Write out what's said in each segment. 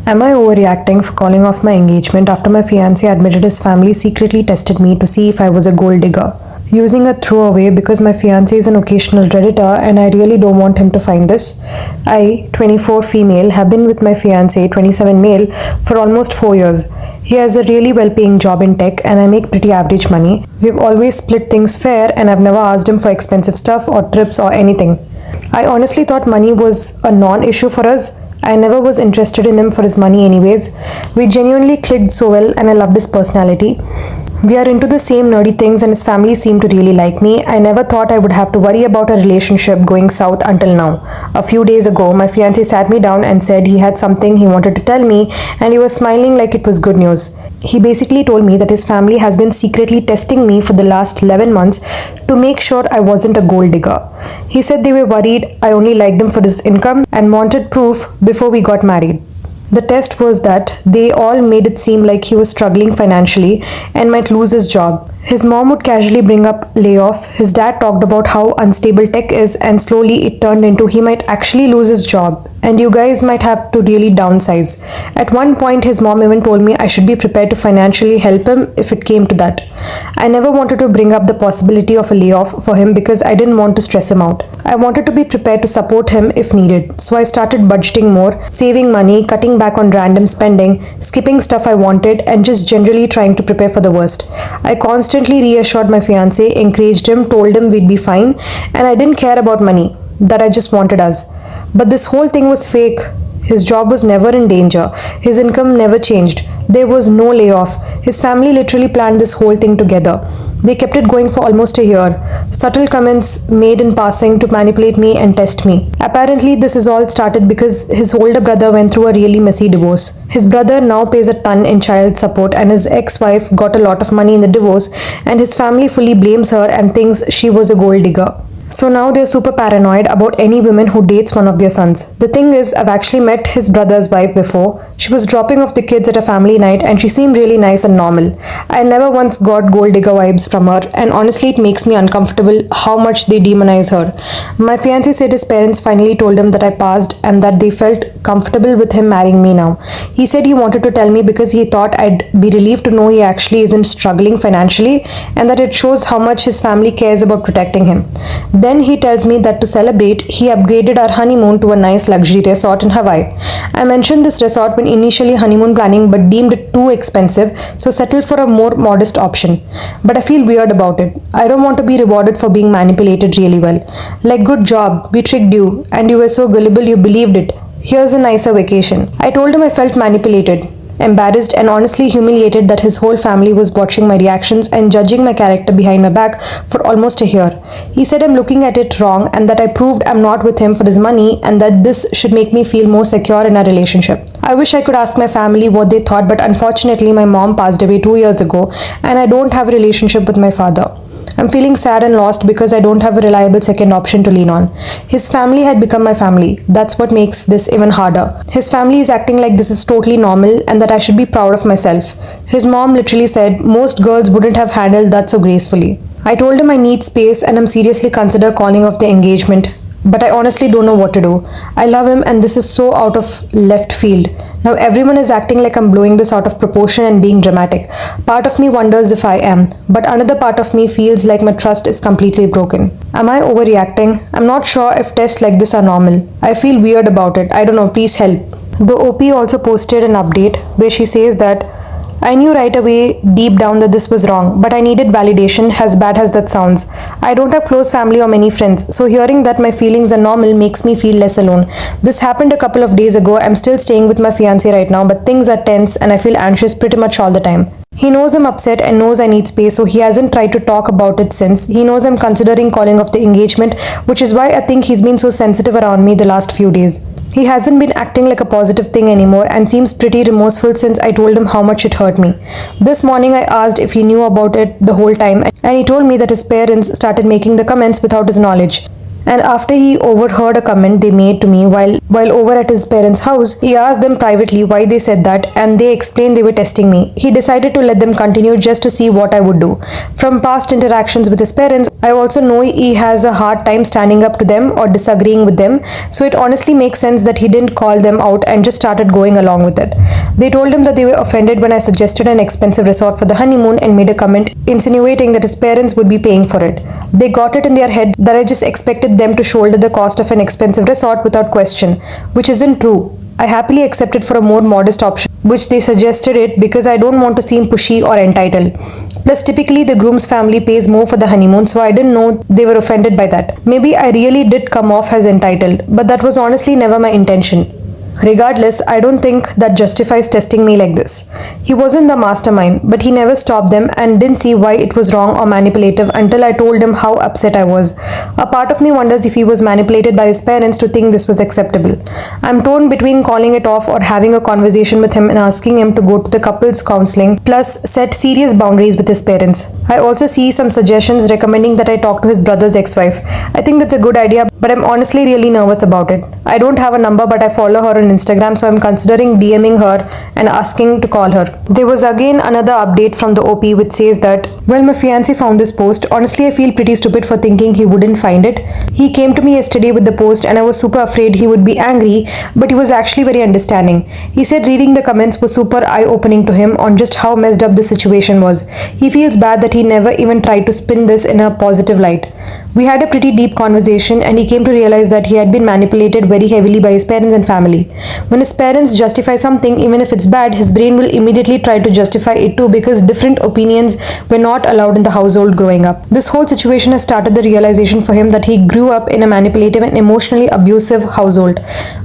Am I overreacting for calling off my engagement after my fiancé admitted his family secretly tested me to see if I was a gold digger? Using a throwaway because my fiancé is an occasional redditor and I really don't want him to find this. I, 24 female, have been with my fiancé, 27 male, for almost 4 years. He has a really well paying job in tech and I make pretty average money. We've always split things fair and I've never asked him for expensive stuff or trips or anything. I honestly thought money was a non issue for us. I never was interested in him for his money anyways. We genuinely clicked so well and I loved his personality. We are into the same nerdy things and his family seemed to really like me. I never thought I would have to worry about a relationship going south until now. A few days ago, my fiancé sat me down and said he had something he wanted to tell me and he was smiling like it was good news. He basically told me that his family has been secretly testing me for the last 11 months to make sure I wasn't a gold digger. He said they were worried I only liked him for his income and wanted proof before we got married. The test was that they all made it seem like he was struggling financially and might lose his job. His mom would casually bring up layoff. His dad talked about how unstable tech is, and slowly it turned into he might actually lose his job and you guys might have to really downsize. At one point, his mom even told me I should be prepared to financially help him if it came to that. I never wanted to bring up the possibility of a layoff for him because I didn't want to stress him out. I wanted to be prepared to support him if needed. So I started budgeting more, saving money, cutting back on random spending, skipping stuff I wanted, and just generally trying to prepare for the worst. I constantly reassured my fiancé, encouraged him, told him we'd be fine, and I didn't care about money, that I just wanted us. But this whole thing was fake. His job was never in danger. His income never changed. There was no layoff. His family literally planned this whole thing together. They kept it going for almost a year. Subtle comments made in passing to manipulate me and test me. Apparently, this is all started because his older brother went through a really messy divorce. His brother now pays a ton in child support and his ex-wife got a lot of money in the divorce and his family fully blames her and thinks she was a gold digger. So now they're super paranoid about any woman who dates one of their sons. The thing is, I've actually met his brother's wife before. She was dropping off the kids at a family night and she seemed really nice and normal. I never once got gold digger vibes from her and honestly it makes me uncomfortable how much they demonize her. My fiancé said his parents finally told him that I passed and that they felt comfortable with him marrying me now. He said he wanted to tell me because he thought I'd be relieved to know he actually isn't struggling financially and that it shows how much his family cares about protecting him. Then he tells me that to celebrate, he upgraded our honeymoon to a nice luxury resort in Hawaii. I mentioned this resort when initially honeymoon planning but deemed it too expensive, so settled for a more modest option. But I feel weird about it. I don't want to be rewarded for being manipulated really well. Like, good job, we tricked you, and you were so gullible you believed it. Here's a nicer vacation. I told him I felt manipulated, embarrassed and honestly humiliated that his whole family was watching my reactions and judging my character behind my back for almost a year. He said I'm looking at it wrong and that I proved I'm not with him for his money and that this should make me feel more secure in our relationship. I wish I could ask my family what they thought, but unfortunately my mom passed away 2 years ago and I don't have a relationship with my father. I'm feeling sad and lost because I don't have a reliable second option to lean on. His family had become my family. That's what makes this even harder. His family is acting like this is totally normal and that I should be proud of myself. His mom literally said most girls wouldn't have handled that so gracefully. I told him I need space and I'm seriously consider calling off the engagement. But I honestly don't know what to do. I love him and this is so out of left field. Now everyone is acting like I'm blowing this out of proportion and being dramatic. Part of me wonders if I am, but another part of me feels like my trust is completely broken. Am I overreacting? I'm not sure if tests like this are normal. I feel weird about it. I don't know, please help. The OP also posted an update where she says that I knew right away deep down that this was wrong, but I needed validation, as bad as that sounds. I don't have close family or many friends, so hearing that my feelings are normal makes me feel less alone. This happened a couple of days ago. I'm still staying with my fiancé right now, but things are tense and I feel anxious pretty much all the time. He knows I'm upset and knows I need space, so he hasn't tried to talk about it since. He knows I'm considering calling off the engagement, which is why I think he's been so sensitive around me the last few days. He hasn't been acting like a positive thing anymore and seems pretty remorseful since I told him how much it hurt me. This morning I asked if he knew about it the whole time and he told me that his parents started making the comments without his knowledge. And after he overheard a comment they made to me while over at his parents' house, he asked them privately why they said that, and they explained they were testing me. He decided to let them continue just to see what I would do. From past interactions with his parents, I also know he has a hard time standing up to them or disagreeing with them, so it honestly makes sense that he didn't call them out and just started going along with it. They told him that they were offended when I suggested an expensive resort for the honeymoon and made a comment insinuating that his parents would be paying for it. They got it in their head that I just expected them to shoulder the cost of an expensive resort without question, which isn't true. I happily accepted for a more modest option, which they suggested it because I don't want to seem pushy or entitled. Plus, typically the groom's family pays more for the honeymoon, so I didn't know they were offended by that. Maybe I really did come off as entitled, but that was honestly never my intention. Regardless, I don't think that justifies testing me like this. He wasn't the mastermind, but he never stopped them and didn't see why it was wrong or manipulative until I told him how upset I was. A part of me wonders if he was manipulated by his parents to think this was acceptable. I'm torn between calling it off or having a conversation with him and asking him to go to the couples counseling, plus set serious boundaries with his parents. I also see some suggestions recommending that I talk to his brother's ex-wife. I think that's a good idea, but I'm honestly really nervous about it. I don't have a number, but I follow her on Instagram, so I'm considering DMing her and asking to call her. There was again another update from the OP which says that, well, my fiancé found this post. Honestly, I feel pretty stupid for thinking he wouldn't find it. He came to me yesterday with the post and I was super afraid he would be angry, but he was actually very understanding. He said reading the comments was super eye-opening to him on just how messed up the situation was. He feels bad that he never even tried to spin this in a positive light. We had a pretty deep conversation and he came to realize that he had been manipulated very heavily by his parents and family. When his parents justify something, even if it's bad, his brain will immediately try to justify it too because different opinions were not allowed in the household growing up. This whole situation has started the realization for him that he grew up in a manipulative and emotionally abusive household,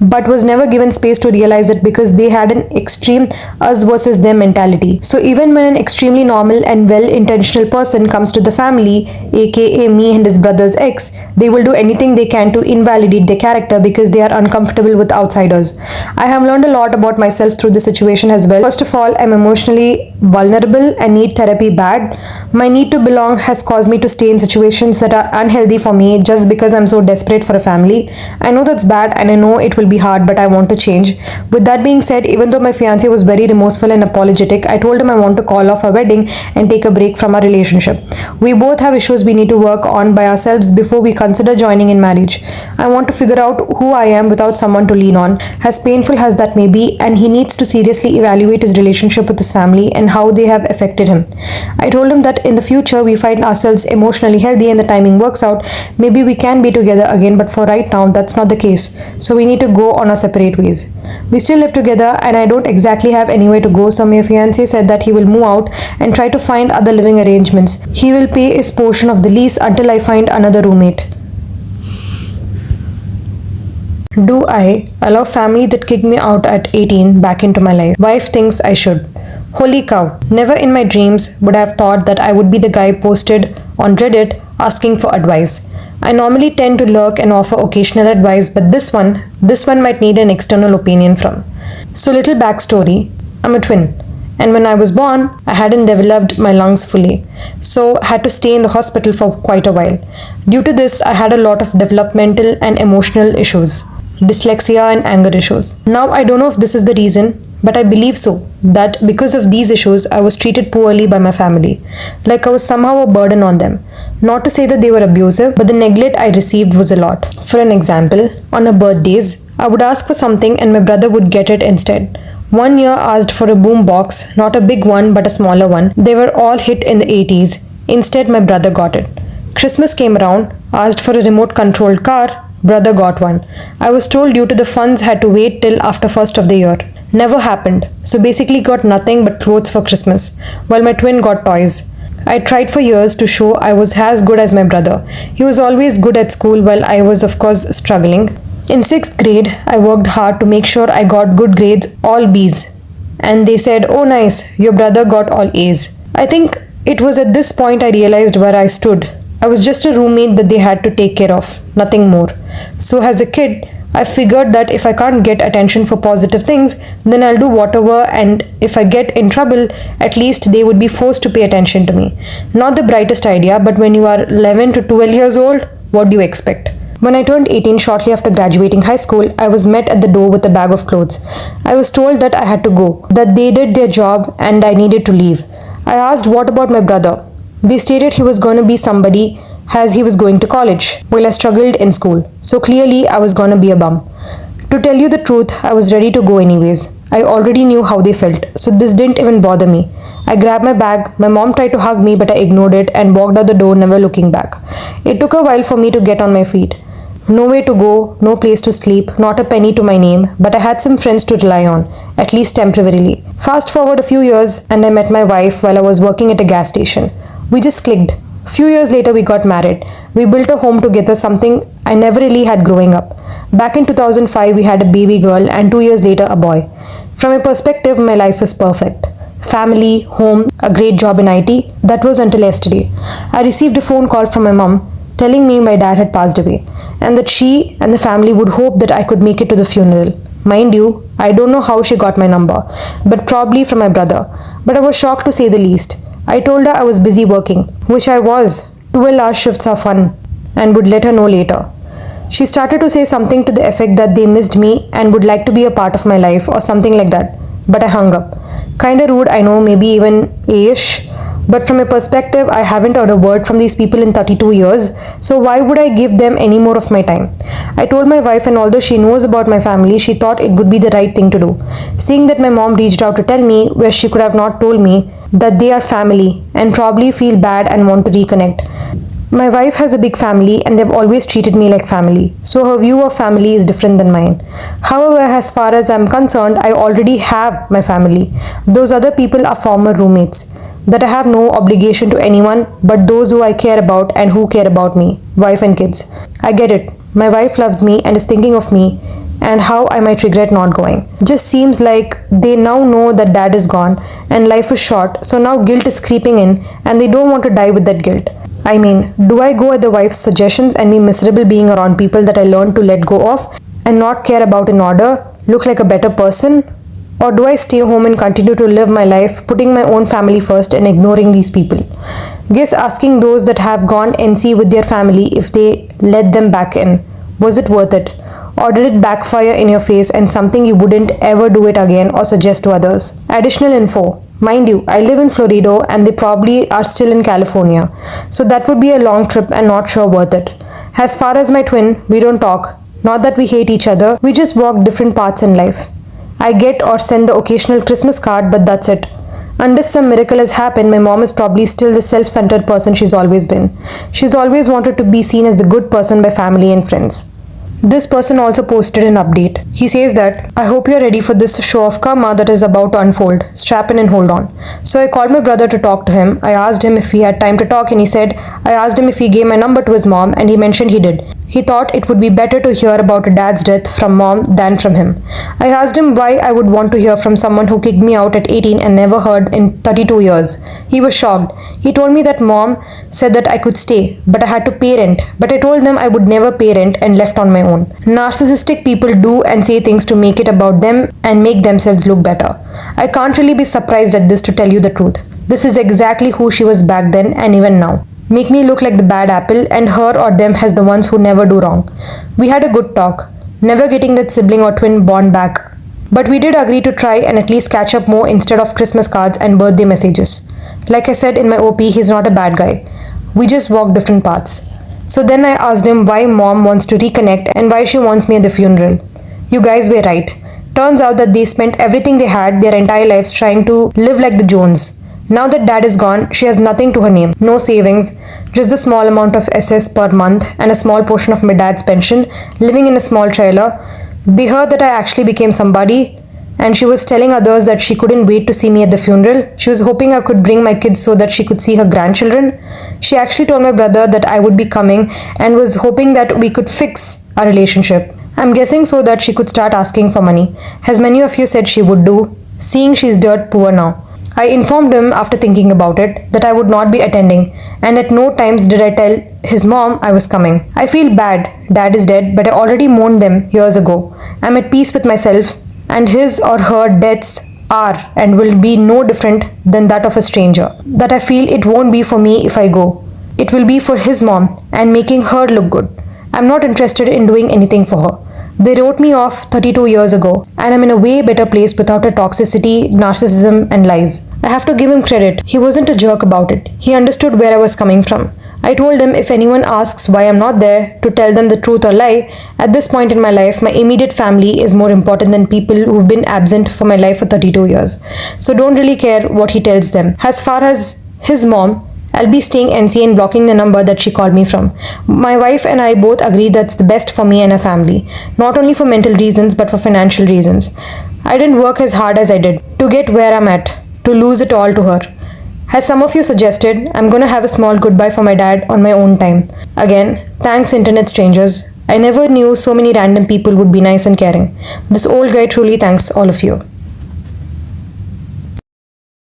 but was never given space to realize it because they had an extreme us versus them mentality. So even when an extremely normal and well-intentional person comes to the family, aka me and his brother's ex, they will do anything they can to invalidate their character because they are uncomfortable with outsiders. I have learned a lot about myself through this situation as well. First of all, I'm emotionally vulnerable and need therapy bad. My need to belong has caused me to stay in situations that are unhealthy for me just because I'm so desperate for a family. I know that's bad and I know it will be hard, but I want to change. With that being said, even though my fiancé was very remorseful and apologetic, I told him I want to call off our wedding and take a break from our relationship. We both have issues we need to work on by ourselves before we consider joining in marriage. I want to figure out who I am without someone to lean on, as painful as that may be, and he needs to seriously evaluate his relationship with his family and how they have affected him. I told him that in the future we find ourselves emotionally healthy and the timing works out, maybe we can be together again, but for right now that's not the case, so we need to go on our separate ways. We still live together and I don't exactly have anywhere to go, so my fiancé said that he will move out and try to find other living arrangements. He will pay his portion of the lease until I find another roommate. Do I allow family that kicked me out at 18 back into my life? Wife thinks I should. Holy cow, never in my dreams would I have thought that I would be the guy posted on Reddit asking for advice. I normally tend to lurk and offer occasional advice, but this one might need an external opinion from. So little backstory, I'm a twin. And when I was born, I hadn't developed my lungs fully, so had to stay in the hospital for quite a while. Due to this, I had a lot of developmental and emotional issues, dyslexia and anger issues. Now I don't know if this is the reason, but I believe so, that because of these issues, I was treated poorly by my family, like I was somehow a burden on them. Not to say that they were abusive, but the neglect I received was a lot. For an example, on our birthdays, I would ask for something and my brother would get it instead. One year asked for a boom box, not a big one but a smaller one. They were all hit in the 80s. Instead, my brother got it. Christmas came around, asked for a remote controlled car, brother got one. I was told due to the funds had to wait till after first of the year. Never happened, so basically got nothing but clothes for Christmas, while my twin got toys. I tried for years to show I was as good as my brother. He was always good at school while I was of course struggling. In 6th grade, I worked hard to make sure I got good grades, all B's. And they said, "Oh nice, your brother got all A's." I think it was at this point I realized where I stood. I was just a roommate that they had to take care of, nothing more. So as a kid, I figured that if I can't get attention for positive things, then I'll do whatever, and if I get in trouble, at least they would be forced to pay attention to me. Not the brightest idea, but when you are 11 to 12 years old, what do you expect? When I turned 18 shortly after graduating high school, I was met at the door with a bag of clothes. I was told that I had to go, that they did their job and I needed to leave. I asked what about my brother. They stated he was going to be somebody as he was going to college, while I struggled in school. So clearly I was going to be a bum. To tell you the truth, I was ready to go anyways. I already knew how they felt, so this didn't even bother me. I grabbed my bag, my mom tried to hug me but I ignored it and walked out the door, never looking back. It took a while for me to get on my feet. Nowhere to go, no place to sleep, not a penny to my name, but I had some friends to rely on, at least temporarily. Fast forward a few years and I met my wife while I was working at a gas station. We just clicked. Few years later we got married. We built a home together, something I never really had growing up. Back in 2005 we had a baby girl and 2 years later a boy. From a perspective, my life was perfect. Family, home, a great job in IT. That was until yesterday. I received a phone call from my mom telling me my dad had passed away and that she and the family would hope that I could make it to the funeral. Mind you, I don't know how she got my number, but probably from my brother. But I was shocked to say the least. I told her I was busy working, which I was. 12-hour shifts are fun, and would let her know later. She started to say something to the effect that they missed me and would like to be a part of my life or something like that. But I hung up. Kinda rude, I know, maybe even A-ish. But from a perspective, I haven't heard a word from these people in 32 years, so why would I give them any more of my time? I told my wife, and although she knows about my family, she thought it would be the right thing to do. Seeing that my mom reached out to tell me, where she could have not told me, that they are family and probably feel bad and want to reconnect. My wife has a big family and they've always treated me like family, so her view of family is different than mine. However, as far as I'm concerned, I already have my family. Those other people are former roommates. That I have no obligation to anyone but those who I care about and who care about me, wife and kids. I get it. My wife loves me and is thinking of me and how I might regret not going. Just seems like they now know that dad is gone and life is short, so now guilt is creeping in and they don't want to die with that guilt. I mean, do I go at the wife's suggestions and be miserable being around people that I learned to let go of and not care about in order, look like a better person? Or do I stay home and continue to live my life, putting my own family first and ignoring these people? Guess asking those that have gone NC with their family if they let them back in. Was it worth it? Or did it backfire in your face and something you wouldn't ever do it again or suggest to others? Additional info. Mind you, I live in Florida and they probably are still in California. So that would be a long trip and not sure worth it. As far as my twin, we don't talk. Not that we hate each other, we just walk different paths in life. I get or send the occasional Christmas card, but that's it. Unless some miracle has happened, my mom is probably still the self-centered person she's always been. She's always wanted to be seen as the good person by family and friends. This person also posted an update. He says that, I hope you're ready for this show of karma that is about to unfold. Strap in and hold on. So I called my brother to talk to him. I asked him if he had time to talk and he said, I asked him if he gave my number to his mom and he mentioned he did. He thought it would be better to hear about a dad's death from mom than from him. I asked him why I would want to hear from someone who kicked me out at 18 and never heard in 32 years. He was shocked. He told me that mom said that I could stay, but I had to pay rent. But I told them I would never pay rent and left on my own. Narcissistic people do and say things to make it about them and make themselves look better. I can't really be surprised at this, to tell you the truth. This is exactly who she was back then and even now. Make me look like the bad apple and her or them as the ones who never do wrong. We had a good talk, never getting that sibling or twin bond back. But we did agree to try and at least catch up more instead of Christmas cards and birthday messages. Like I said in my OP, he's not a bad guy. We just walk different paths. So then I asked him why mom wants to reconnect and why she wants me at the funeral. You guys were right. Turns out that they spent everything they had their entire lives trying to live like the Jones. Now that dad is gone, she has nothing to her name. No savings, just the small amount of SS per month and a small portion of my dad's pension, living in a small trailer. They heard that I actually became somebody and she was telling others that she couldn't wait to see me at the funeral. She was hoping I could bring my kids so that she could see her grandchildren. She actually told my brother that I would be coming and was hoping that we could fix our relationship. I'm guessing so that she could start asking for money, as many of you said she would do, seeing she's dirt poor now. I informed him after thinking about it that I would not be attending, and at no times did I tell his mom I was coming. I feel bad, dad is dead, but I already mourned them years ago. I'm at peace with myself, and his or her deaths are and will be no different than that of a stranger. That I feel it won't be for me if I go. It will be for his mom and making her look good. I'm not interested in doing anything for her. They wrote me off 32 years ago, and I'm in a way better place without her toxicity, narcissism, and lies. I have to give him credit. He wasn't a jerk about it. He understood where I was coming from. I told him if anyone asks why I'm not there, to tell them the truth or lie. At this point in my life, my immediate family is more important than people who've been absent from my life for 32 years. So don't really care what he tells them. As far as his mom, I'll be staying NCA and blocking the number that she called me from. My wife and I both agree that's the best for me and our family, not only for mental reasons but for financial reasons. I didn't work as hard as I did to get where I'm at, to lose it all to her. As some of you suggested, I'm gonna have a small goodbye for my dad on my own time. Again, thanks internet strangers. I never knew so many random people would be nice and caring. This old guy truly thanks all of you.